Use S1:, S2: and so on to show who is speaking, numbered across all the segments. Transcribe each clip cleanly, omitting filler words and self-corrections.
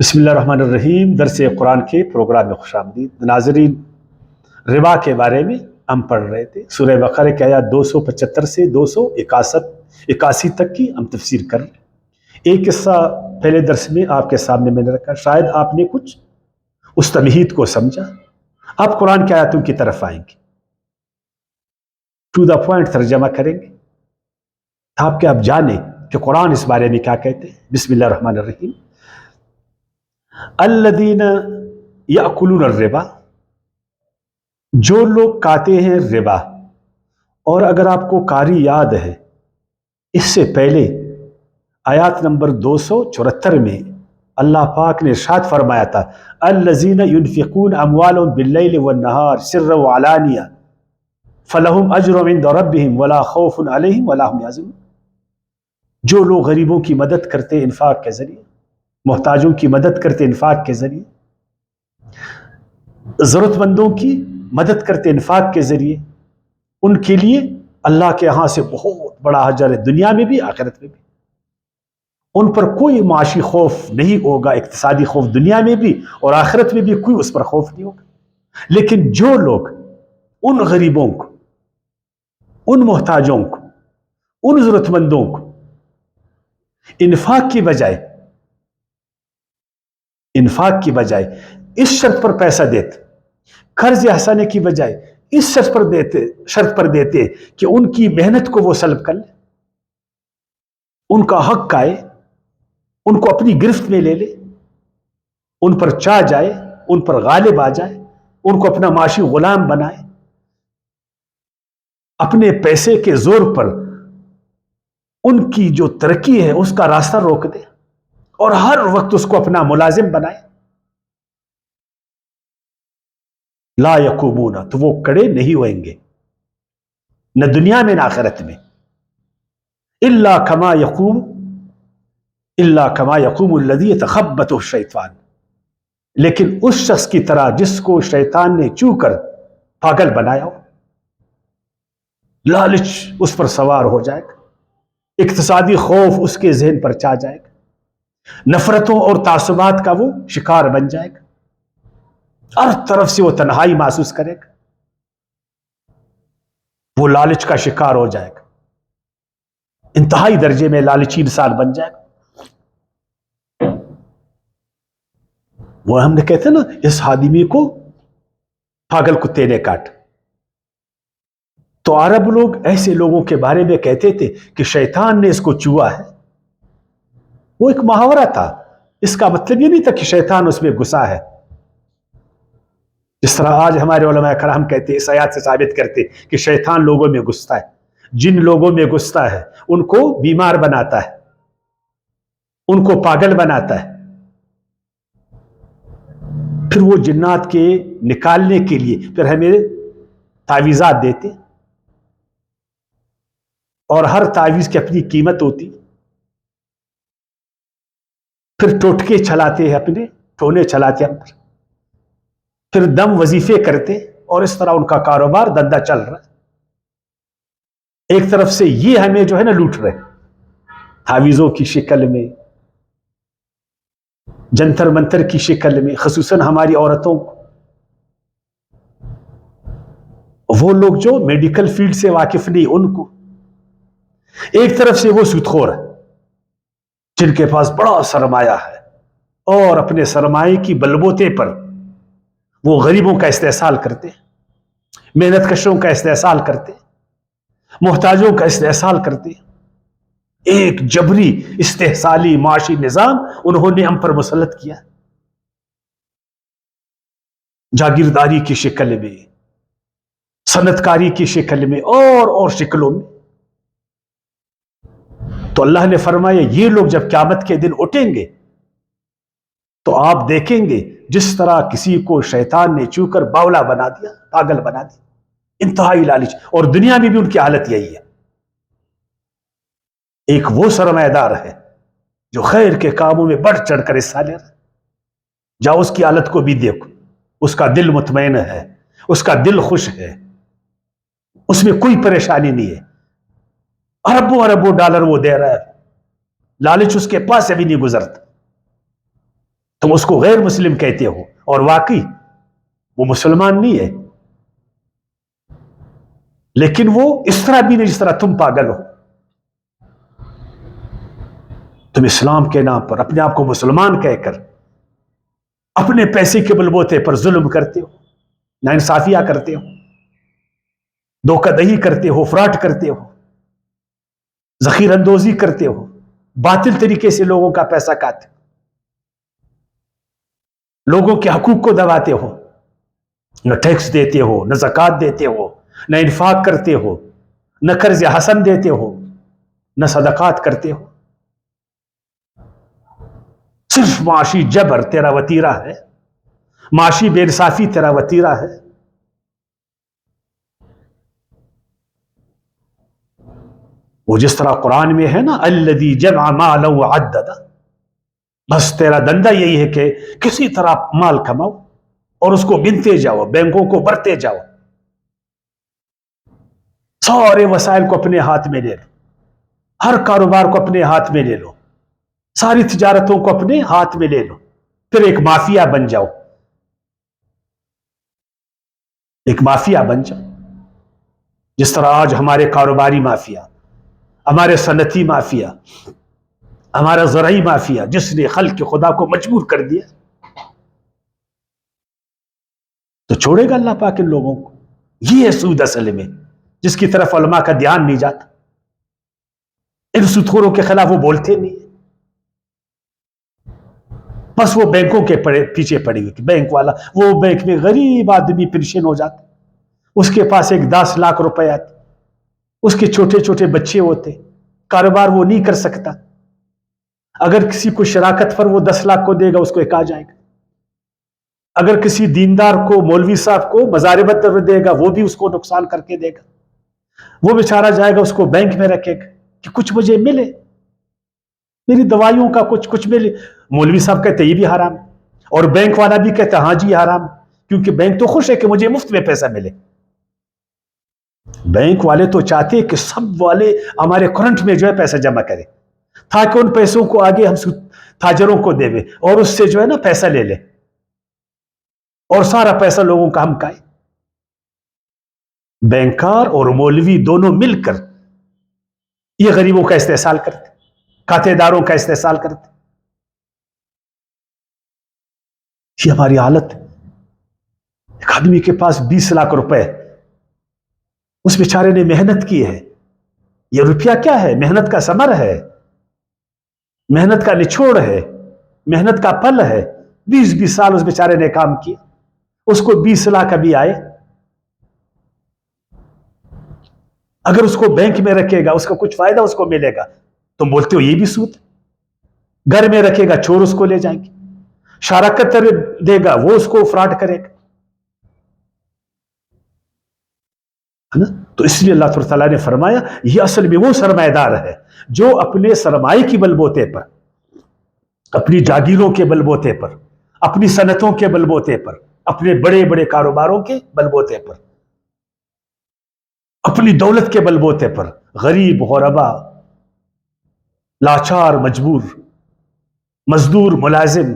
S1: بسم اللہ الرحمن الرحیم۔ درس قرآن کے پروگرام میں خوش آمدید ناظرین۔ ربا کے بارے میں ہم پڑھ رہے تھے، سورہ بقرہ کی آیات 275 سے 281 تک کی ہم تفسیر کر رہے ہیں۔ ایک قصہ پہلے درس میں آپ کے سامنے میں نے رکھا، شاید آپ نے کچھ اس تمہید کو سمجھا۔ اب قرآن کی آیاتوں کی طرف آئیں گے، ٹو دا پوائنٹ ترجمہ کریں گے تاکہ آپ جانیں کہ قرآن اس بارے میں کیا کہتے ہیں۔ بسم اللہ الرحمن الرحیم۔ الذین یأکلون الربا، جو لوگ کھاتے ہیں ربا۔ اور اگر آپ کو قاری یاد ہے، اس سے پہلے آیات نمبر 274 میں اللہ پاک نے ارشاد فرمایا تھا، الذین ینفقون اموالهم باللیل والنہار سرا وعلانیہ فلہم اجر عند ربہم ولا خوف علیہم ولا هم یحزنون۔ جو لوگ غریبوں کی مدد کرتے ہیں انفاق کے ذریعے، محتاجوں کی مدد کرتے انفاق کے ذریعے، ضرورت مندوں کی مدد کرتے انفاق کے ذریعے، ان کے لیے اللہ کے ہاں سے بہت بڑا اجر ہے، دنیا میں بھی آخرت میں بھی۔ ان پر کوئی معاشی خوف نہیں ہوگا، اقتصادی خوف دنیا میں بھی اور آخرت میں بھی کوئی اس پر خوف نہیں ہوگا۔ لیکن جو لوگ ان غریبوں کو، ان محتاجوں کو، ان ضرورت مندوں کو انفاق کی بجائے اس شرط پر پیسہ دیتے، قرض احسانے کی بجائے اس شرط پر دیتے کہ ان کی محنت کو وہ سلب کر لے، ان کا حق آئے، ان کو اپنی گرفت میں لے لے، ان پر چاہ جائے، ان پر غالب آ جائے، ان کو اپنا معاشی غلام بنائے، اپنے پیسے کے زور پر ان کی جو ترقی ہے اس کا راستہ روک دے اور ہر وقت اس کو اپنا ملازم بنائے، لا یقومون، تو وہ کھڑے نہیں ہوئیں گے نہ دنیا میں نہ آخرت میں، الا کما یقوم الذی یتخبطہ الشیطان، لیکن اس شخص کی طرح جس کو شیطان نے چو کر پاگل بنایا ہو۔ لالچ اس پر سوار ہو جائے گا، اقتصادی خوف اس کے ذہن پر چھا جائے گا، نفرتوں اور تعصبات کا وہ شکار بن جائے گا، ہر طرف سے وہ تنہائی محسوس کرے گا، وہ لالچ کا شکار ہو جائے گا، انتہائی درجے میں لالچی انسان بن جائے گا۔ وہ ہم نے کہتے ہیں نا، اس آدمی کو پاگل کتے نے کاٹ۔ تو عرب لوگ ایسے لوگوں کے بارے میں کہتے تھے کہ شیطان نے اس کو چوا ہے۔ وہ ایک محاورہ تھا، اس کا مطلب یہ نہیں تھا کہ شیطان اس میں گھسا ہے، جس طرح آج ہمارے علماء کرام کہتے ہیں، اس آیات سے ثابت کرتے کہ شیطان لوگوں میں گھستا ہے، جن لوگوں میں گھستا ہے ان کو بیمار بناتا ہے، ان کو پاگل بناتا ہے، پھر وہ جنات کے نکالنے کے لیے پھر ہمیں تعویذات دیتے، اور ہر تعویذ کی اپنی قیمت ہوتی، پھر ٹوٹکے چلاتے ہیں، اپنے ٹونے چلاتے ہیں، پھر دم وظیفے کرتے، اور اس طرح ان کا کاروبار دھندا چل رہا ہے۔ ایک طرف سے یہ ہمیں جو ہے نا لوٹ رہے، تعویذوں کی شکل میں، جنتر منتر کی شکل میں، خصوصاً ہماری عورتوں کو، وہ لوگ جو میڈیکل فیلڈ سے واقف نہیں ان کو، ایک طرف سے وہ سود خور ہے جن کے پاس بڑا سرمایہ ہے اور اپنے سرمایہ کی بلبوتے پر وہ غریبوں کا استحصال کرتے، محنت کشوں کا استحصال کرتے، محتاجوں کا استحصال کرتے۔ ایک جبری استحصالی معاشی نظام انہوں نے ہم پر مسلط کیا، جاگیرداری کی شکل میں، صنعت کاری کی شکل میں، اور شکلوں میں۔ تو اللہ نے فرمایا یہ لوگ جب قیامت کے دن اٹھیں گے تو آپ دیکھیں گے جس طرح کسی کو شیطان نے چو کر باولا بنا دیا، پاگل بنا دیا، انتہائی لالچ، اور دنیا میں بھی ان کی حالت یہی ہے۔ ایک وہ سرمایہ دار ہے جو خیر کے کاموں میں بڑھ چڑھ کر حصہ لے رہا ہے، جاؤ اس کی حالت کو بھی دیکھو، اس کا دل مطمئن ہے، اس کا دل خوش ہے، اس میں کوئی پریشانی نہیں ہے، اربوں ڈالر وہ دے رہا ہے، لالچ اس کے پاس سے بھی نہیں گزرتا۔ تم اس کو غیر مسلم کہتے ہو، اور واقعی وہ مسلمان نہیں ہے، لیکن وہ اس طرح بھی نہیں جس طرح تم پاگل ہو۔ تم اسلام کے نام پر اپنے آپ کو مسلمان کہہ کر اپنے پیسے کے بل بوتے پر ظلم کرتے ہو، ناانصافیاں کرتے ہو، دھوکہ دہی کرتے ہو، فراڈ کرتے ہو، ذخیرہ اندوزی کرتے ہو، باطل طریقے سے لوگوں کا پیسہ کھاتے ہو، لوگوں کے حقوق کو دباتے ہو، نہ ٹیکس دیتے ہو، نہ زکوٰۃ دیتے ہو، نہ انفاق کرتے ہو، نہ قرض حسن دیتے ہو، نہ صدقات کرتے ہو۔ صرف معاشی جبر تیرا وتیرہ ہے، معاشی بے انصافی تیرا وتیرہ ہے۔ وہ جس طرح قرآن میں ہے نا الذی جمع مالا وعددا، بس تیرا دندہ یہی ہے کہ کسی طرح مال کماؤ اور اس کو گنتے جاؤ، بینکوں کو بھرتے جاؤ، سارے وسائل کو اپنے ہاتھ میں لے لو، ہر کاروبار کو اپنے ہاتھ میں لے لو، ساری تجارتوں کو اپنے ہاتھ میں لے لو، پھر ایک مافیا بن جاؤ، ایک مافیا بن جاؤ، جس طرح آج ہمارے کاروباری مافیا، ہمارے صنعتی مافیا، ہمارا زرعی مافیا، جس نے خلق خدا کو مجبور کر دیا، تو چھوڑے گا اللہ پاک ان لوگوں کو؟ یہ ہے سود اصل میں، جس کی طرف علماء کا دھیان نہیں جاتا۔ ان سودخوروں کے خلاف وہ بولتے نہیں، بس وہ بینکوں کے پیچھے پڑے ہوئے کہ بینک والا، وہ بینک میں غریب آدمی پنشن ہو جاتا، اس کے پاس ایک 10 لاکھ روپے آتے، اس کے چھوٹے چھوٹے بچے ہوتے، کاروبار وہ نہیں کر سکتا، اگر کسی کو شراکت پر وہ 10 لاکھ کو دے گا، اس کو ایک آ جائے گا، اگر کسی دیندار کو، مولوی صاحب کو مزاربت دے گا، وہ بھی اس کو نقصان کر کے دے گا، وہ بیچارہ جائے گا اس کو بینک میں رکھے گا کہ کچھ مجھے ملے، میری دوائیوں کا کچھ ملے۔ مولوی صاحب کہتے یہ بھی حرام ہے، اور بینک والا بھی کہتا ہاں جی حرام، کیونکہ بینک تو خوش ہے کہ مجھے مفت میں پیسہ ملے۔ بینک والے تو چاہتے کہ سب والے ہمارے کرنٹ میں جو ہے پیسہ جمع کرے، تاکہ ان پیسوں کو آگے ہم تاجروں کو دے اور اس سے جو ہے نا پیسہ لے لے، اور سارا پیسہ لوگوں کا ہم کھائے۔ بینکار اور مولوی دونوں مل کر یہ غریبوں کا استحصال کرتے، کھاتے داروں کا استحصال کرتے۔ یہ ہماری حالت ہے۔ ایک آدمی کے پاس 20 لاکھ روپے، اس بیچارے نے محنت کی ہے، یہ روپیہ کیا ہے؟ محنت کا ثمر ہے، محنت کا نچوڑ ہے، محنت کا پھل ہے۔ 20 سال اس بیچارے نے کام کیا، اس کو 20 لاکھ ابھی آئے۔ اگر اس کو بینک میں رکھے گا، اس کا کچھ فائدہ اس کو ملے گا، تم بولتے ہو یہ بھی سود۔ گھر میں رکھے گا، چور اس کو لے جائیں گے، شراکت دے گا، وہ اس کو فراڈ کرے گا، ہے نا؟ تو اس لیے اللہ تعالیٰ نے فرمایا یہ اصل میں وہ سرمایہ دار ہے جو اپنے سرمائے کی بلبوتے پر، اپنی جاگیروں کے بلبوتے پر، اپنی صنعتوں کے بلبوتے پر، اپنے بڑے بڑے کاروباروں کے بلبوتے پر، اپنی دولت کے بلبوتے پر غریب، غربا، لاچار، مجبور، مزدور، ملازم،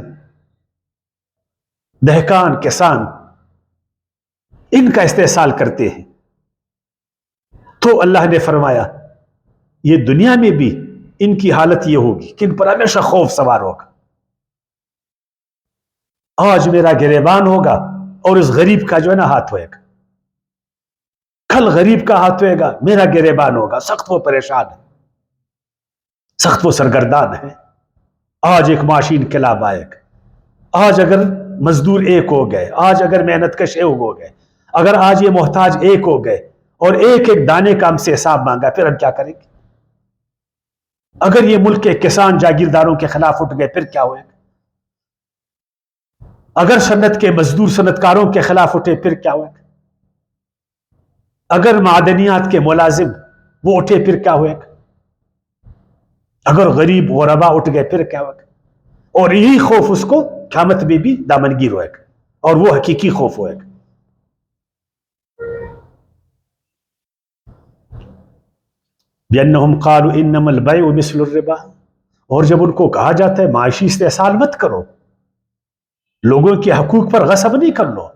S1: دہقان، کسان، ان کا استحصال کرتے ہیں۔ تو اللہ نے فرمایا یہ دنیا میں بھی ان کی حالت یہ ہوگی کہ ان پر ہمیشہ خوف سوار ہوگا۔ آج میرا گریبان ہوگا اور اس غریب کا جو ہے نا ہاتھ ہوئے گا، کل غریب کا ہاتھ ہوئے گا، میرا گریبان ہوگا۔ سخت وہ پریشان ہے، سخت وہ سرگردان ہے۔ آج ایک معاشی انقلاب آئے گا، آج اگر مزدور ایک ہو گئے، آج اگر محنت کش ایک ہو گئے، اگر آج یہ محتاج ایک ہو گئے اور ایک ایک دانے کا ہم سے حساب مانگا، پھر ہم کیا کریں گے؟ اگر یہ ملک کے کسان جاگیرداروں کے خلاف اٹھ گئے، پھر کیا ہوئے گا؟ اگر صنعت کے مزدور صنعتکاروں کے خلاف اٹھے، پھر کیا ہوئے گا؟ اگر معدنیات کے ملازم وہ اٹھے، پھر کیا ہوئے گا؟ اگر غریب غربا اٹھ گئے، پھر کیا ہوئے گا؟ اور یہی خوف اس کو قیامت میں بھی دامنگیر ہوئے گا، اور وہ حقیقی خوف ہوئے گا۔ بِأَنَّهُمْ قَالُوا إِنَّمَا الْبَيْعُ مِثْلُ الرِّبَا، اور جب ان کو کہا جاتا ہے معاشی استحصال مت کرو، لوگوں کے حقوق پر غصب نہیں کر لو.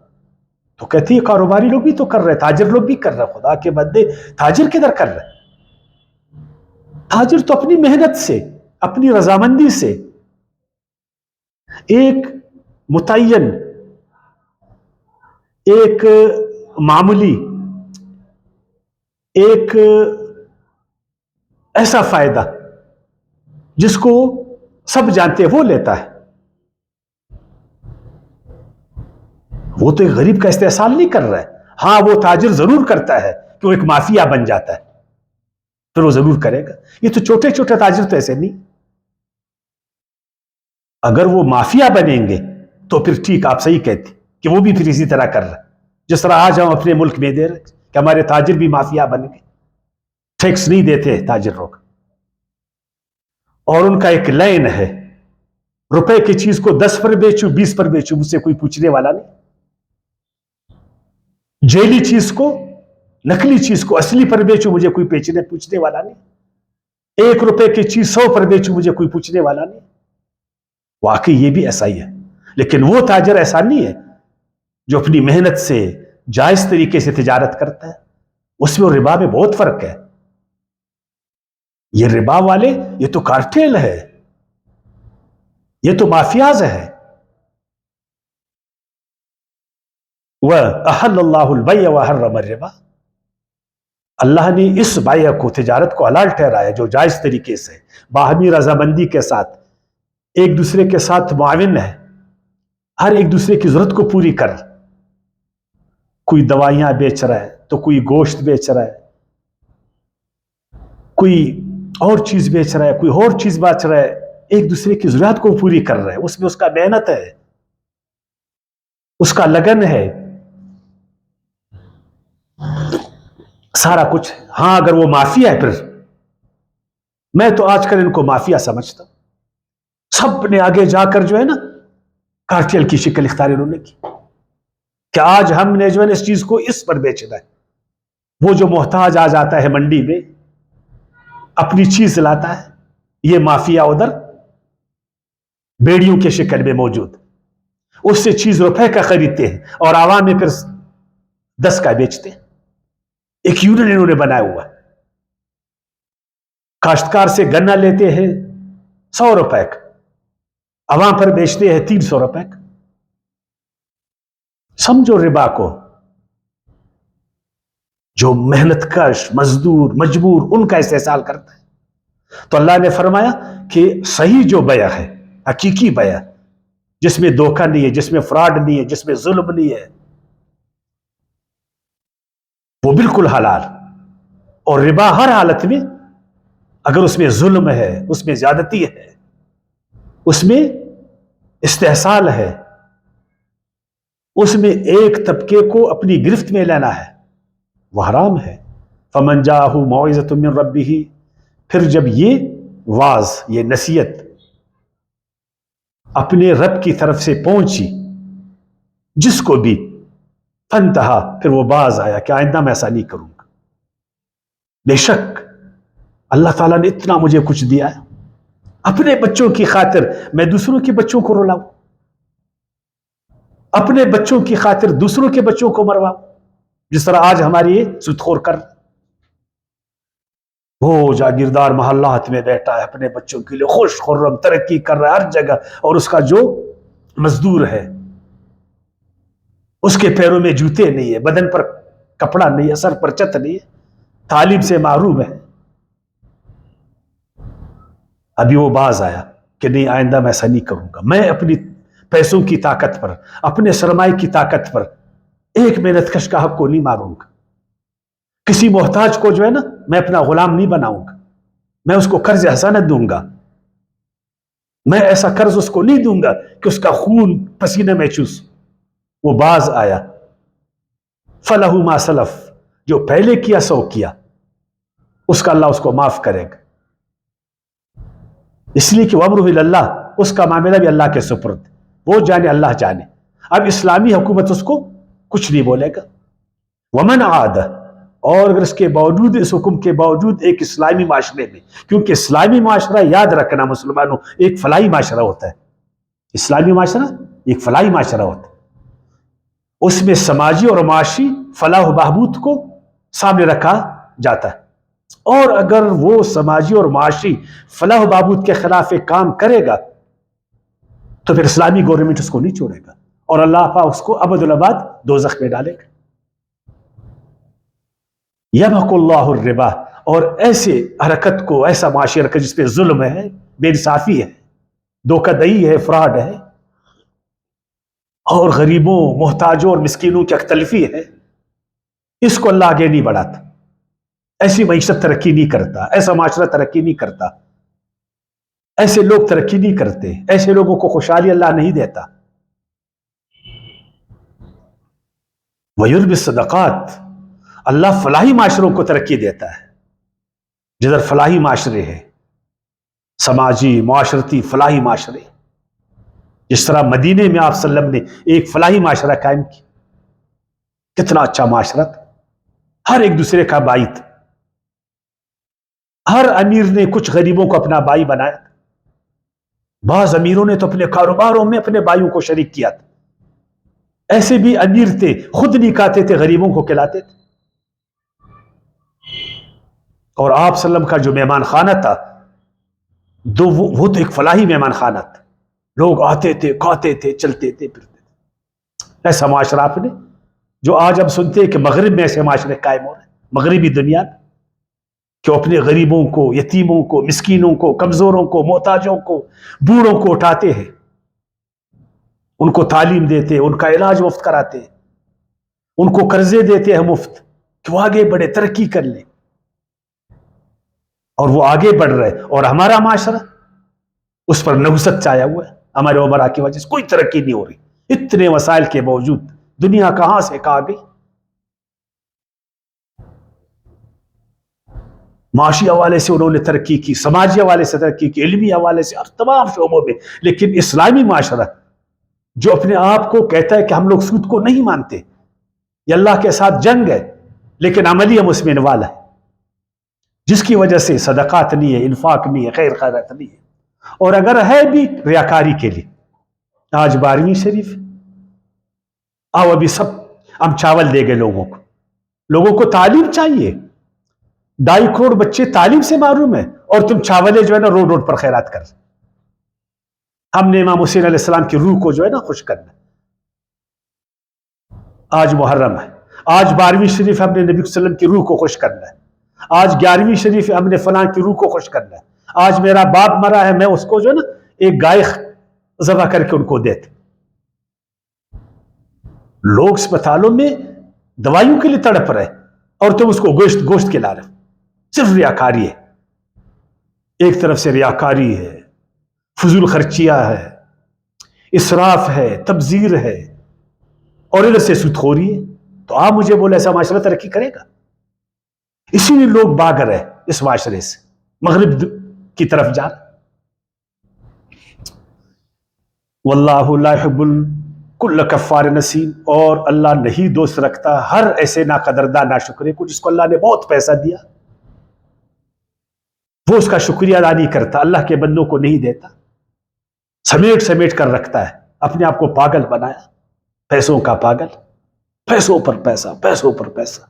S1: تو کہتی ہے کاروباری لوگ بھی تو کر رہے, تاجر لوگ بھی کر رہے. خدا کے بندے, تاجر کدھر کر رہے؟ تاجر تو اپنی محنت سے, اپنی رضامندی سے ایک متعین, ایک معمولی, ایک ایسا فائدہ جس کو سب جانتے ہیں وہ لیتا ہے. وہ تو ایک غریب کا استحصال نہیں کر رہا ہے. ہاں وہ تاجر ضرور کرتا ہے کہ وہ ایک مافیا بن جاتا ہے, پھر وہ ضرور کرے گا. یہ تو چھوٹے چھوٹے تاجر تو ایسے نہیں. اگر وہ مافیا بنیں گے تو پھر ٹھیک, آپ صحیح کہتے کہ وہ بھی پھر اسی طرح کر رہے, جس طرح آج ہم اپنے ملک میں دے رہے کہ ہمارے تاجر بھی مافیا بن گئے, ٹیکس نہیں دیتے تاجر لوگ, اور ان کا ایک لائن ہے, روپے کی چیز کو 10 پر بیچوں 20 پر بیچوں مجھ سے کوئی پوچھنے والا نہیں. جیلی چیز کو, نکلی چیز کو اصلی پر بیچوں مجھے کوئی پوچھنے والا نہیں. 1 روپے کی چیز 100 پر بیچوں مجھے کوئی پوچھنے والا نہیں. واقعی یہ بھی ایسا ہی ہے. لیکن وہ تاجر ایسا نہیں ہے جو اپنی محنت سے جائز طریقے سے تجارت کرتا ہے. اس میں اور ربا میں بہت فرق ہے. یہ ربا والے, یہ تو کارٹیل ہے, یہ تو مافیاز ہے. وَأَحَلَّ اللَّهُ الْبَيْعَ وَحَرَّمَ الرِّبَا, اللہ نے اس بائع کو, تجارت کو حلال ٹھہرایا جو جائز طریقے سے باہمی رضامندی کے ساتھ ایک دوسرے کے ساتھ معاون ہے, ہر ایک دوسرے کی ضرورت کو پوری کر. کوئی دوائیاں بیچ رہا ہے تو کوئی گوشت بیچ رہا ہے, کوئی اور چیز بیچ رہا ہے, کوئی اور چیز بیچ رہا ہے, ایک دوسرے کی ضرورت کو پوری کر رہا ہے. اس میں اس کا محنت ہے, اس کا لگن ہے, سارا کچھ. ہاں اگر وہ مافیا ہے, پھر میں تو آج کل ان کو مافیا سمجھتا ہوں. سب نے آگے جا کر جو ہے نا کارٹیل کی شکل اختیار انہوں نے کی کہ آج ہم نے جو ہے اس چیز کو اس پر بیچنا ہے. وہ جو محتاج آ جاتا ہے منڈی میں, اپنی چیز لاتا ہے, یہ مافیا ادھر بیڑیوں کے شکل میں موجود, اس سے چیز روپے کا خریدتے ہیں اور عوام میں پھر 10 کا بیچتے ہیں. ایک یونین انہوں نے بنایا ہوا ہے. کاشتکار سے گنا لیتے ہیں 100 روپے کا, عوام پر بیچتے ہیں 300 روپے کا. سمجھو ربا کو. جو محنت کش, مزدور, مجبور, ان کا استحصال کرتا ہے. تو اللہ نے فرمایا کہ صحیح جو بیع ہے, حقیقی بیع, جس میں دھوکہ نہیں ہے, جس میں فراڈ نہیں ہے, جس میں ظلم نہیں ہے, وہ بالکل حلال. اور ربا ہر حالت میں, اگر اس میں ظلم ہے, اس میں زیادتی ہے, اس میں استحصال ہے, اس میں ایک طبقے کو اپنی گرفت میں لینا ہے, وہ حرام ہے. فمن جاءہ موعظۃ من ربہ, پھر جب یہ واز, یہ نصیحت اپنے رب کی طرف سے پہنچی جس کو بھی, فانتہا, پھر وہ باز آیا کہ آئندہ میں ایسا نہیں کروں گا. بے شک اللہ تعالیٰ نے اتنا مجھے کچھ دیا ہے, اپنے بچوں کی خاطر میں دوسروں کے بچوں کو رلاؤں, اپنے بچوں کی خاطر دوسروں کے بچوں کو مرواؤں, جس طرح آج ہماری یہ سودخور کر. وہ جاگیردار محلات میں بیٹھا ہے, اپنے بچوں کے لیے خوش خرم ترقی کر رہا ہے ہر جگہ, اور اس کا جو مزدور ہے اس کے پیروں میں جوتے نہیں ہے, بدن پر کپڑا نہیں ہے, سر پر چت نہیں ہے, تعلیم سے محروم ہے. ابھی وہ باز آیا کہ نہیں آئندہ میں ایسا نہیں کروں گا. میں اپنی پیسوں کی طاقت پر, اپنے سرمایہ کی طاقت پر ایک محنت کش کا حق کو نہیں ماروں گا. کسی محتاج کو جو ہے نا میں اپنا غلام نہیں بناؤں گا, میں اس کو قرض حسنت دوں گا. میں ایسا قرض اس کو نہیں دوں گا کہ اس کا خون پسینے میں چوس. وہ باز آیا, فلہ ما سلف, جو پہلے کیا سو کیا, اس کا اللہ اس کو معاف کرے گا. اس لیے کہ وامرہ الی اللہ, اس کا معاملہ بھی اللہ کے سپرد, وہ جانے اللہ جانے. اب اسلامی حکومت اس کو کچھ نہیں بولے گا. ومن عاد, اور اگر اس کے باوجود, اس حکم کے باوجود ایک اسلامی معاشرے میں, کیونکہ اسلامی معاشرہ یاد رکھنا مسلمانوں ایک فلاحی معاشرہ ہوتا ہے. اسلامی معاشرہ ایک فلاحی معاشرہ ہوتا ہے، اس میں سماجی اور معاشی فلاح و بہبود کو سامنے رکھا جاتا ہے، اور اگر وہ سماجی اور معاشی فلاح و بہبود کے خلاف ایک کام کرے گا تو پھر اسلامی گورنمنٹ اس کو نہیں چھوڑے گا، اور اللہ پاک اس کو ابد الاباد دوزخ میں ڈالے گا۔ یمحق اللہ الربا، اور ایسے حرکت کو، ایسا معاشی حرکت جس پہ ظلم ہے، بے انصافی ہے، دھوکہ دہی ہے، فراڈ ہے، اور غریبوں، محتاجوں اور مسکینوں کی اختلفی ہے، اس کو اللہ آگے نہیں بڑھاتا۔ ایسی معیشت ترقی نہیں کرتا، ایسا معاشرہ ترقی نہیں کرتا، ایسے لوگ ترقی نہیں کرتے، ایسے لوگوں کو خوشحالی اللہ نہیں دیتا۔ وَيُرْبِي الصَّدَقَاتِ، اللہ فلاحی معاشروں کو ترقی دیتا ہے، جدھر فلاحی معاشرے ہیں، سماجی معاشرتی فلاحی معاشرے، جس طرح مدینے میں آپ صلی اللہ علیہ وسلم نے ایک فلاحی معاشرہ قائم کیا، کتنا اچھا معاشرہ تھا، ہر ایک دوسرے کا بھائی تھا، ہر امیر نے کچھ غریبوں کو اپنا بھائی بنایا تھا، بعض امیروں نے تو اپنے کاروباروں میں اپنے بھائیوں کو شریک کیا تھا، ایسے بھی امیر تھے خود نہیں کھاتے تھے، غریبوں کو کھلاتے تھے۔ اور آپ صلی اللہ علیہ وسلم کا جو مہمان خانہ تھا وہ تو ایک فلاحی مہمان خانہ تھا، لوگ آتے تھے، کھاتے تھے، چلتے تھے، پھرتے تھے۔ ایسا معاشرہ آپ نے، جو آج ہم سنتے ہیں کہ مغرب میں ایسے معاشرے قائم ہو رہے ہیں، مغربی دنیا میں، کہ اپنے غریبوں کو، یتیموں کو، مسکینوں کو، کمزوروں کو، محتاجوں کو، بوڑھوں کو اٹھاتے ہیں، ان کو تعلیم دیتے ہیں، ان کا علاج مفت کراتے ہیں، ان کو قرضے دیتے ہیں مفت کہ وہ آگے بڑھے، ترقی کر لیں، اور وہ آگے بڑھ رہے۔ اور ہمارا معاشرہ اس پر نحوست چھایا ہوا ہے، ہمارے عمرا کی وجہ سے کوئی ترقی نہیں ہو رہی، اتنے وسائل کے باوجود دنیا کہاں سے کہاں گئی۔ معاشی حوالے سے انہوں نے ترقی کی، سماجی حوالے سے ترقی کی، علمی حوالے سے، تمام شعبوں میں، لیکن اسلامی معاشرہ جو اپنے آپ کو کہتا ہے کہ ہم لوگ سود کو نہیں مانتے، یہ اللہ کے ساتھ جنگ ہے، لیکن عملی ہم اس میں انوالو ہے، جس کی وجہ سے صدقات نہیں ہے، انفاق نہیں ہے، خیر خیرات نہیں ہے، اور اگر ہے بھی ریاکاری کے لیے۔ آج 12ویں شریف، آؤ ابھی سب ہم چاول دے گے لوگوں کو، لوگوں کو تعلیم چاہیے، 2.5 کروڑ بچے تعلیم سے محروم ہیں، اور تم چاولے جو ہے نا روڈ روڈ پر خیرات کر۔ ہم نے امام حسین علیہ السلام کی روح کو جو ہے نا خوش کرنا۔ آج محرم ہے، آج 12ویں شریف ہم نے نبی صلی اللہ علیہ وسلم کی روح کو خوش کرنا ہے، آج 11ویں شریف ہم نے فلاں کی روح کو خوش کرنا ہے، آج میرا باپ مرا ہے، میں اس کو جو ہے نا ایک گائے ذبح کر کے ان کو دیتے۔ لوگ اسپتالوں میں دوائیوں کے لیے تڑپ رہے، اور تم اس کو گوشت کھلا رہے، صرف ریاکاری ہے۔ ایک طرف سے ریاکاری ہے، فضول خرچیہ ہے، اسراف ہے، تبذیر ہے، اور ادھر سے سود خوری ہے۔ تو آپ مجھے بولے ایسا معاشرہ ترقی کرے گا؟ اسی لیے لوگ بھاگ رہے اس معاشرے سے، مغرب کی طرف جا رہے۔ واللہ لا يحب کل کفار نسیم، اور اللہ نہیں دوست رکھتا ہر ایسے ناقدردہ ناشکرے کو جس کو اللہ نے بہت پیسہ دیا، وہ اس کا شکریہ ادا نہیں کرتا، اللہ کے بندوں کو نہیں دیتا، سمیٹ سمیٹ کر رکھتا ہے، اپنے آپ کو پاگل بنایا، پیسوں کا پاگل، پیسوں پر پیسہ، پیسوں پر پیسہ،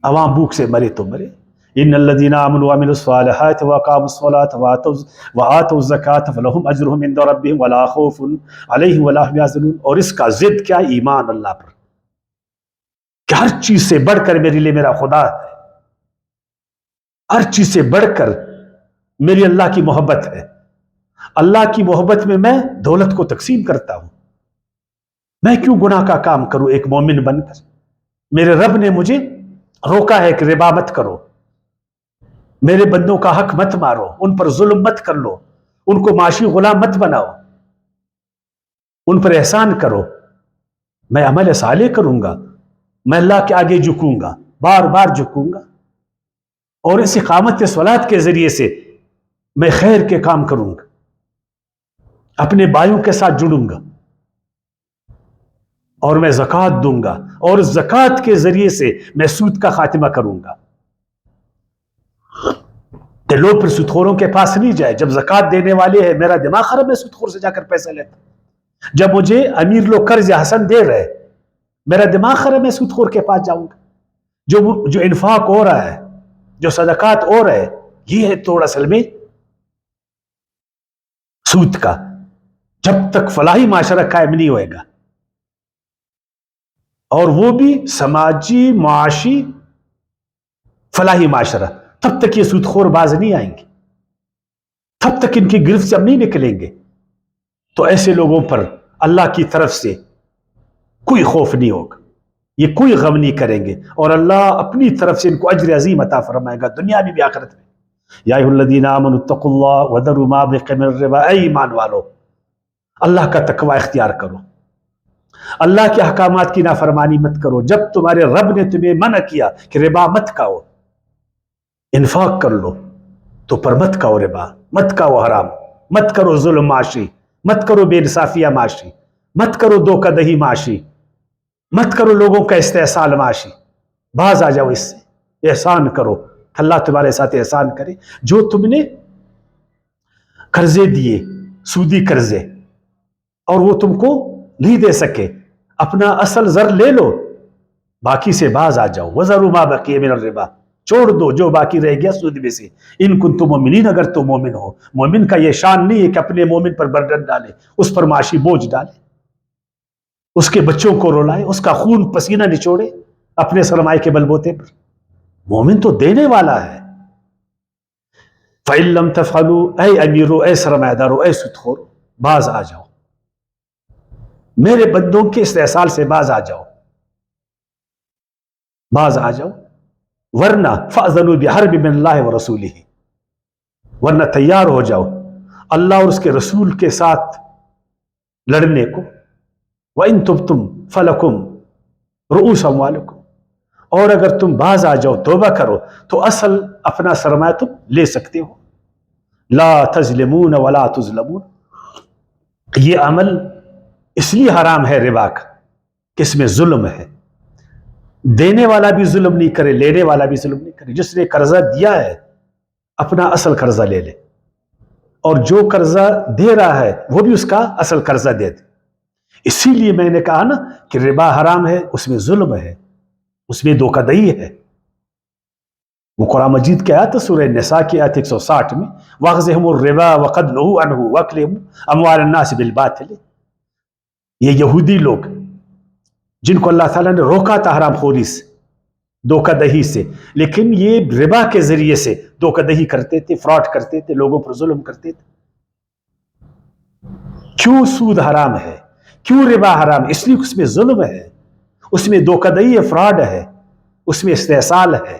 S1: عوام بھوک سے مرے تو مرے۔ ان الذين امنوا وعملوا الصالحات واقاموا الصلاة وآتوا الزكاة فلهم اجرهم عند ربهم ولا خوف عليهم ولا هم يحزنون۔ اور اس کا ضد کیا؟ ایمان اللہ پر، کہ ہر چیز سے بڑھ کر میرے لیے میرا خدا ہے، ہر چیز سے بڑھ کر میری اللہ کی محبت ہے، اللہ کی محبت میں میں دولت کو تقسیم کرتا ہوں، میں کیوں گناہ کا کام کروں ایک مومن بن کر؟ میرے رب نے مجھے روکا ہے کہ ربا مت کرو، میرے بندوں کا حق مت مارو، ان پر ظلم مت کر لو، ان کو معاشی غلام مت بناؤ، ان پر احسان کرو۔ میں عمل صالح کروں گا، میں اللہ کے آگے جھکوں گا، بار بار جھکوں گا، اور اس اقامت صلاۃ کے ذریعے سے میں خیر کے کام کروں گا، اپنے بھائیوں کے ساتھ جڑوں گا، اور میں زکوٰۃ دوں گا، اور اس زکوٰۃ کے ذریعے سے میں سود کا خاتمہ کروں گا۔ کہ لوگ پھر سود خوروں کے پاس نہیں جائے، جب زکوٰۃ دینے والے ہیں، میرا دماغ خراب ہے سود خور سے جا کر پیسہ لیتا، جب مجھے امیر لوگ قرض حسن دے رہے میرا دماغ خراب، میں سود خور کے پاس جاؤں گا؟ جو انفاق ہو رہا ہے، جو صدقات ہو رہے، یہ ہے توڑ اصل میں سود کا۔ جب تک فلاحی معاشرہ قائم نہیں ہوئے گا، اور وہ بھی سماجی معاشی فلاحی معاشرہ، تب تک یہ سود خور باز نہیں آئیں گے، تب تک ان کی گرفت سے ہم نہیں نکلیں گے۔ تو ایسے لوگوں پر اللہ کی طرف سے کوئی خوف نہیں ہوگا، یہ کوئی غم نہیں کریں گے، اور اللہ اپنی طرف سے ان کو اجر عظیم عطا فرمائے گا، دنیا میں بھی آخرت میں۔ یا ایھا الذین آمنوا اتقوا اللہ وذروا ما بقی من الربا، اے ایمان والو اللہ کا تقوی اختیار کرو، اللہ کے احکامات کی نافرمانی مت کرو۔ جب تمہارے رب نے تمہیں منع کیا کہ ربا مت کھاؤ، انفاق کر لو، تو پر مت کھاؤ ربا، مت کھاؤ حرام، مت کرو ظلم معاشی، مت کرو بے انصافیہ معاشی، مت کرو دھوکہ دہی معاشی، مت کرو لوگوں کا استحصال معاشی، باز آ جاؤ اس سے، احسان کرو، اللہ تمہارے ساتھ احسان کرے۔ جو تم نے قرضے دیے، سودی قرضے، اور وہ تم کو نہیں دے سکے، اپنا اصل زر لے لو، باقی سے باز آ جاؤ۔ وَذَرُوا مَا بَقِيَ مِنَ الرِّبَا، چھوڑ دو جو باقی رہ گیا سود میں سے، ان کنتم مؤمنین، اگر تم مومن ہو۔ مومن کا یہ شان نہیں ہے کہ اپنے مومن پر برڈن ڈالے، اس پر معاشی بوجھ ڈالے، اس کے بچوں کو رولائے، اس کا خون پسینہ نچوڑے اپنے سرمائے کے بل بوتے پر۔ مومن تو دینے والا ہے۔ فَإِن لَمْ تَفْعَلُوا، اے امیرو، اے سرمایہ دارو، اے سودخور، باز آ جاؤ، میرے بندوں کے استحصال سے باز آ جاؤ، باز آ جاؤ، ورنہ فَأْذَنُوا بِحَرْبٍ مِّنَ اللَّهِ وَرَسُولِهِ، ورنہ تیار ہو جاؤ اللہ اور اس کے رسول کے ساتھ لڑنے کو۔ وَإِن تُبْتُمْ فَلَكُمْ رُؤُوسُ أَمْوَالِكُمْ، اور اگر تم باز آ جاؤ، توبہ کرو، تو اصل اپنا سرمایہ تم لے سکتے ہو۔ لا تظلمون ولا تظلمون، یہ عمل اس لیے حرام ہے ربا کا کہ اس میں ظلم ہے، دینے والا بھی ظلم نہیں کرے، لینے والا بھی ظلم نہیں کرے۔ جس نے قرضہ دیا ہے اپنا اصل قرضہ لے لے، اور جو قرضہ دے رہا ہے وہ بھی اس کا اصل قرضہ دے دے۔ اسی لیے میں نے کہا نا کہ ربا حرام ہے، اس میں ظلم ہے، اس میں دھوکہ دہی ہے۔ وہ قرآن مجید کی آیت سورہ نساء کی آیت 160 میں وَأَخْذِهِمُ الرِّبَا وَقَدْ نُهُوا عَنْهُ وَأَكْلِهِمْ أَمْوَالَ النَّاسِ بِالْبَاطِلِ، یہ یہودی لوگ جن کو اللہ تعالیٰ نے روکا تھا حرام خوری سے، دھوکہ دہی سے، لیکن یہ ربا کے ذریعے سے دھوکہ دہی کرتے تھے، فراڈ کرتے تھے، لوگوں پر ظلم کرتے تھے۔ کیوں سود حرام ہے، کیوں ربا حرام؟ اس لیے اس میں ظلم ہے، اس میں دھوکہ دہی ہے، فراڈ ہے، اس میں استحصال ہے۔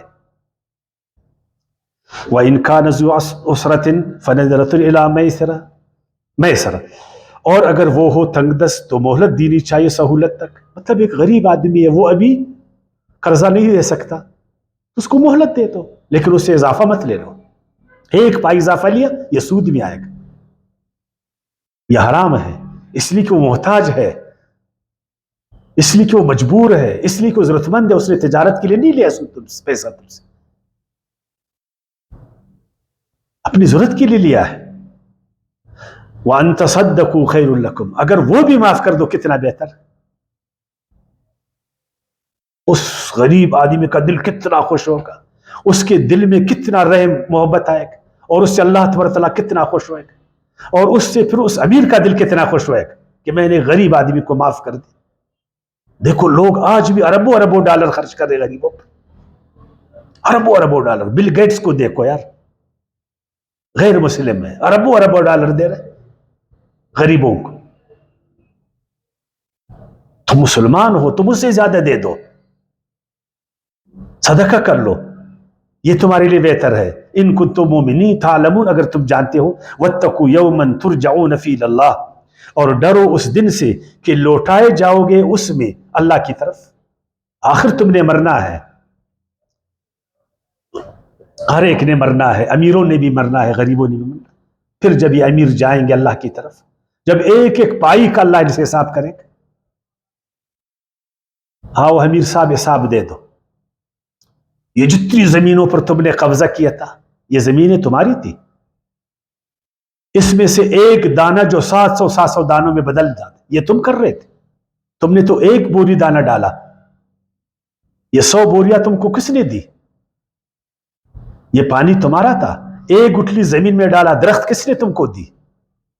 S1: وَإِنْ كَانَ ذُو عُسْرَةٍ فَنَظِرَةٌ إِلَىٰ مَيْسَرَةٍ، اور اگر وہ ہو تنگ دست تو مہلت دینی چاہیے سہولت تک۔ مطلب ایک غریب آدمی ہے، وہ ابھی قرضہ نہیں دے سکتا، اس کو مہلت دے دو، لیکن اس سے اضافہ مت لے لو۔ ایک پائی اضافہ لیا، یہ سود میں آئے گا، یہ حرام ہے، اس لیے کہ وہ محتاج ہے، اس لیے کہ وہ مجبور ہے، اس لیے کہ وہ ضرورت مند ہے، اس نے تجارت کے لیے نہیں لیا پیسہ تم سے، اپنی ضرورت کے لیے لیا ہے۔ وَأَن تَصَدَّقُوا خَيْرٌ لَكُمْ، اگر وہ بھی معاف کر دو کتنا بہتر۔ اس غریب آدمی کا دل کتنا خوش ہوگا، اس کے دل میں کتنا رحم محبت آئے گا، اور اس سے اللہ تبارک تعالیٰ کتنا خوش ہوئے گا، اور اس سے پھر اس امیر کا دل کتنا خوش ہوئے گا کہ میں نے غریب آدمی کو معاف کر دی۔ دیکھو لوگ آج بھی اربوں اربوں ڈالر خرچ کر رہے غریبوں پر، اربوں اربوں ڈالر۔ بل گیٹس کو دیکھو یار، غیر مسلم ہے، اربوں اربوں ڈالر دے رہے غریبوں کو۔ تم مسلمان ہو، تم اس سے زیادہ دے دو، صدقہ کر لو، یہ تمہارے لیے بہتر ہے۔ ان کنتم مؤمنین تعلمون، اگر تم جانتے ہو۔ واتقوا یوما ترجعون فیہ الی اللہ، اور ڈرو اس دن سے کہ لوٹائے جاؤ گے اس میں اللہ کی طرف۔ آخر تم نے مرنا ہے، ہر ایک نے مرنا ہے، امیروں نے بھی مرنا ہے، غریبوں نے بھی مرنا ہے۔ پھر جب یہ امیر جائیں گے اللہ کی طرف، جب ایک ایک پائی کا اللہ ان سے حساب کرے گا، آؤ امیر صاحب حساب دے دو، یہ جتنی زمینوں پر تم نے قبضہ کیا تھا یہ زمینیں تمہاری تھی، اس میں سے ایک دانہ جو 700 دانوں میں بدل جاتا، یہ تم کر رہے تھے. تم نے تو ایک بوری دانہ ڈالا, یہ 100 بوریاں تم کو کس نے دی؟ یہ پانی تمہارا تھا. ایک گٹھلی زمین میں ڈالا, درخت کس نے تم کو دی؟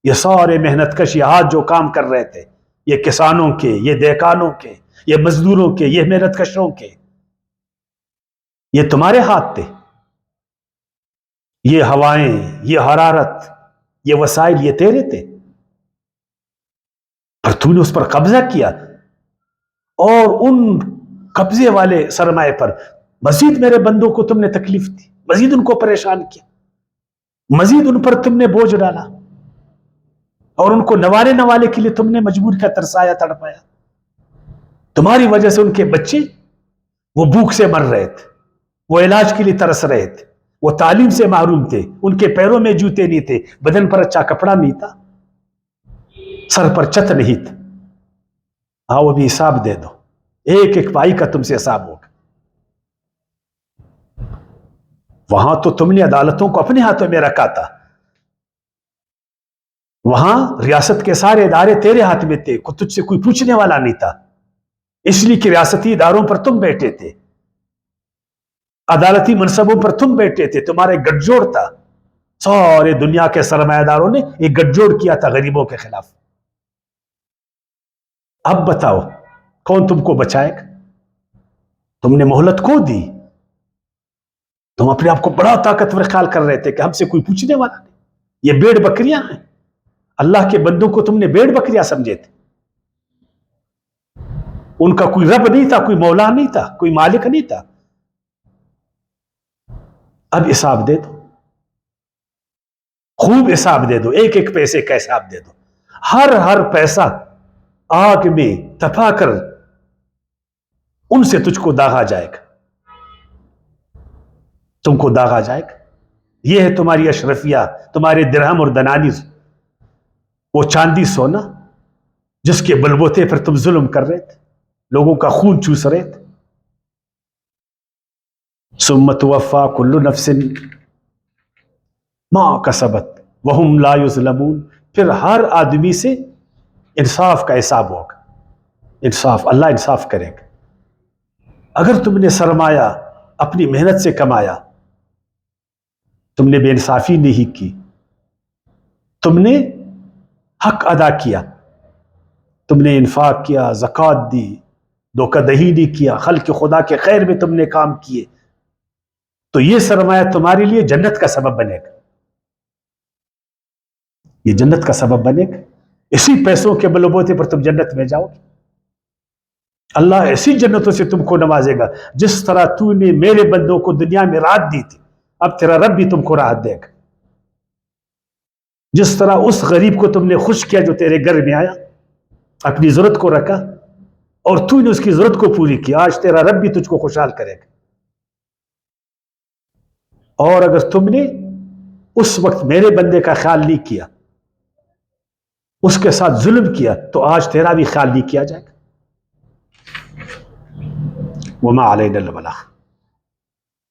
S1: یہ سارے محنت کش یہ ہاتھ جو کام کر رہے تھے, یہ کسانوں کے, یہ دیکانوں کے, یہ مزدوروں کے, یہ محنت کشوں کے, یہ تمہارے ہاتھ تھے. یہ ہوائیں, یہ حرارت, یہ وسائل, یہ تیرے تھے. پر تو نے اس پر قبضہ کیا, اور ان قبضے والے سرمایہ پر مزید میرے بندوں کو تم نے تکلیف دی, مزید ان کو پریشان کیا, مزید ان پر تم نے بوجھ ڈالا, اور ان کو نوالے کے لیے تم نے مجبور کیا, ترسایا, تڑپایا. تمہاری وجہ سے ان کے بچے وہ بھوک سے مر رہے تھے, وہ علاج کے لیے ترس رہے تھے, وہ تعلیم سے محروم تھے, ان کے پیروں میں جوتے نہیں تھے, بدن پر اچھا کپڑا نہیں تھا, سر پر چھت نہیں تھا. آؤ ابھی حساب دے دو, ایک ایک بھائی کا تم سے حساب ہوگا. وہاں تو تم نے عدالتوں کو اپنے ہاتھوں میں رکھا تھا, وہاں ریاست کے سارے ادارے تیرے ہاتھ میں تھے, تجھ سے کوئی پوچھنے والا نہیں تھا, اس لیے کہ ریاستی اداروں پر تم بیٹھے تھے, عدالتی منصبوں پر تم بیٹھے تھے, تمہارے گٹھ جوڑ تھا. سارے دنیا کے سرمایہ داروں نے ایک گٹھ جوڑ کیا تھا غریبوں کے خلاف. اب بتاؤ کون تم کو بچائے گا؟ تم نے مہلت کو دی. تم اپنے آپ کو بڑا طاقتور خیال کر رہے تھے کہ ہم سے کوئی پوچھنے والا نہیں, یہ بھیڑ بکریاں ہیں. اللہ کے بندوں کو تم نے بھیڑ بکریاں سمجھے تھے. ان کا کوئی رب نہیں تھا, کوئی مولا نہیں تھا, کوئی مالک نہیں تھا. اب حساب دے دو, خوب حساب دے دو, ایک ایک پیسے کا حساب دے دو. ہر پیسہ آگ میں تپا کر ان سے تجھ کو داغا جائے گا, تم کو داغا جائے گا. یہ ہے تمہاری اشرفیہ, تمہارے درہم اور دنانیر, وہ چاندی سونا جس کے بلبوتے پر تم ظلم کر رہے تھے, لوگوں کا خون چوس رہے تھے. ثم توفی کل نفس ما کسبت وہم لا یظلمون. پھر ہر آدمی سے انصاف کا حساب ہوگا. انصاف, اللہ انصاف کرے گا. اگر تم نے سرمایہ اپنی محنت سے کمایا, تم نے بے انصافی نہیں کی, تم نے حق ادا کیا, تم نے انفاق کیا, زکوٰۃ دی, دھوکہ دہی نہیں کیا, خلق خدا کے خیر میں تم نے کام کیے, تو یہ سرمایہ تمہارے لیے جنت کا سبب بنے گا. یہ جنت کا سبب بنے گا. اسی پیسوں کے بلبوتے پر تم جنت میں جاؤ گے. اللہ ایسی جنتوں سے تم کو نوازے گا جس طرح تو نے میرے بندوں کو دنیا میں راحت دی تھی, اب تیرا رب بھی تم کو راحت دے گا. جس طرح اس غریب کو تم نے خوش کیا جو تیرے گھر میں آیا, اپنی ضرورت کو رکھا, اور تو نے اس کی ضرورت کو پوری کی, آج تیرا رب بھی تجھ کو خوشحال کرے گا. اور اگر تم نے اس وقت میرے بندے کا خیال نہیں کیا, اس کے ساتھ ظلم کیا, تو آج تیرا بھی خیال نہیں کیا جائے گا. وما علینا البلاغ.